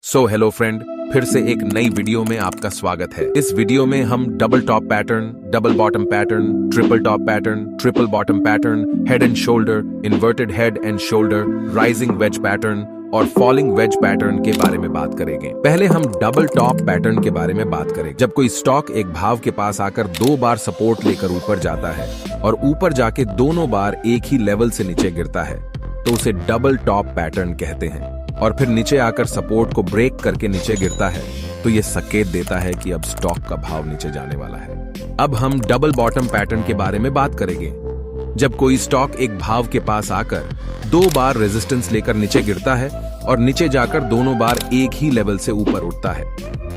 Hello friend, फिर से एक नई वीडियो में आपका स्वागत है। इस वीडियो में हम double top pattern, double bottom pattern, triple top pattern, triple bottom pattern, head and shoulder, inverted head and shoulder, rising veg pattern और फॉलिंग वेज पैटर्न के बारे में बात करेंगे। पहले हम डबल टॉप पैटर्न के बारे में बात करेंगे। जब कोई स्टॉक एक भाव के पास आकर 2 बार सपोर्ट लेकर ऊपर जाता है और ऊपर जाके दोनों बार एक ही लेवल से नीचे गिरता है तो उसे डबल टॉप पैटर्न कहते हैं। और फिर नीचे आकर सपोर्ट को ब्रेक करके नीचे गिरता है तो ये संकेत देता है कि अब स्टॉक का भाव नीचे जाने वाला है। अब हम डबल बॉटम पैटर्न के बारे में बात करेंगे। जब कोई स्टॉक एक भाव के पास आकर 2 बार रेजिस्टेंस लेकर नीचे गिरता है और नीचे जाकर दोनों बार एक ही लेवल से ऊपर उठता है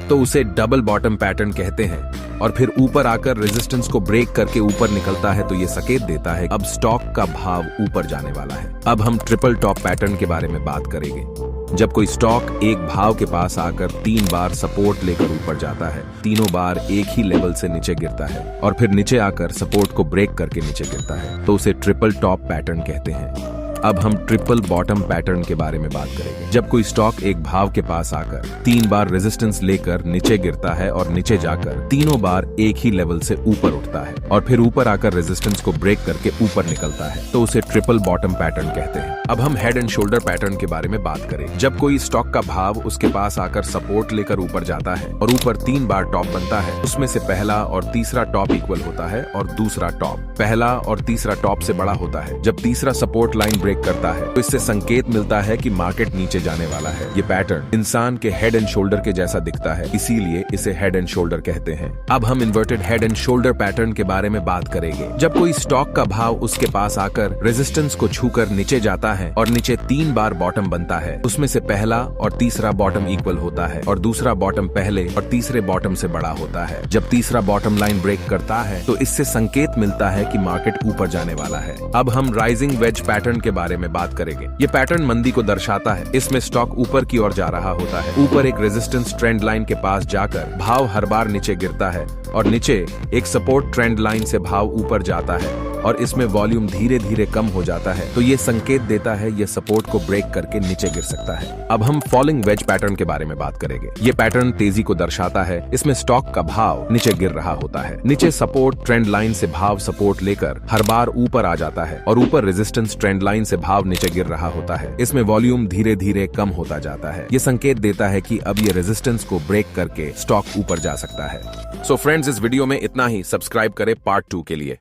तो उसे डबल बॉटम पैटर्न कहते हैं। और फिर ऊपर आकर रेजिस्टेंस को ब्रेक करके ऊपर निकलता है तो ये संकेत देता है अब स्टॉक का भाव ऊपर जाने वाला है। अब हम ट्रिपल टॉप पैटर्न के बारे में बात करेंगे। जब कोई स्टॉक एक भाव के पास आकर 3 बार सपोर्ट लेकर ऊपर जाता है, तीनों बार एक ही लेवल से नीचे गिरता है और फिर नीचे आकर सपोर्ट को ब्रेक करके नीचे गिरता है तो उसे ट्रिपल टॉप पैटर्न कहते हैं। अब हम ट्रिपल बॉटम पैटर्न के बारे में बात करेंगे। जब कोई स्टॉक एक भाव के पास आकर 3 बार रेजिस्टेंस लेकर नीचे गिरता है और नीचे जाकर तीनों बार एक ही लेवल से ऊपर उठता है और फिर ऊपर आकर रेजिस्टेंस को ब्रेक करके ऊपर निकलता है तो उसे ट्रिपल बॉटम पैटर्न कहते हैं। अब हम हेड एंड शोल्डर पैटर्न के बारे में बात करें। जब कोई स्टॉक का भाव उसके पास आकर सपोर्ट लेकर ऊपर जाता है और ऊपर 3 बार टॉप बनता है, उसमें से पहला और तीसरा टॉप इक्वल होता है और दूसरा टॉप पहला और तीसरा टॉप से बड़ा होता है। जब तीसरा सपोर्ट लाइन ब्रेक करता है तो इससे संकेत मिलता है कि मार्केट नीचे जाने वाला है। ये पैटर्न इंसान के हेड एंड शोल्डर के जैसा दिखता है, इसीलिए इसे हेड एंड शोल्डर कहते हैं। अब हम inverted head and shoulder pattern के बारे में बात करेंगे। जब कोई स्टॉक का भाव उसके पास आकर रेजिस्टेंस को छूकर नीचे जाता है और नीचे 3 बार बॉटम बनता है, उसमें से पहला और तीसरा बॉटम इक्वल होता है और दूसरा बॉटम पहले और तीसरे बॉटम से बड़ा होता है। जब तीसरा बॉटम लाइन ब्रेक करता है तो इससे संकेत मिलता है कि मार्केट ऊपर जाने वाला है। अब हम राइजिंग वेज पैटर्न के बारे में बात करेंगे। ये पैटर्न मंदी को दर्शाता है। इसमें स्टॉक ऊपर की ओर जा रहा होता है। ऊपर एक रेजिस्टेंस ट्रेंड लाइन के पास जाकर भाव हर बार नीचे गिरता है और नीचे एक सपोर्ट ट्रेंड लाइन से भाव ऊपर जाता है और इसमें वॉल्यूम धीरे धीरे कम हो जाता है तो ये संकेत देता है ये सपोर्ट को ब्रेक करके नीचे गिर सकता है। अब हम फॉलिंग वेज पैटर्न के बारे में बात करेंगे। ये पैटर्न तेजी को दर्शाता है। इसमें स्टॉक का भाव नीचे गिर रहा होता है। नीचे सपोर्ट ट्रेंड लाइन से भाव सपोर्ट लेकर हर बार ऊपर आ जाता है और ऊपर रेजिस्टेंस ट्रेंड लाइन से भाव नीचे गिर रहा होता है। इसमें वॉल्यूम धीरे धीरे कम होता जाता है। ये संकेत देता है कि अब ये रेजिस्टेंस को ब्रेक करके स्टॉक ऊपर जा सकता है। सो फ्रेंड्स, इस वीडियो में इतना ही। सब्सक्राइब करें पार्ट 2 के लिए।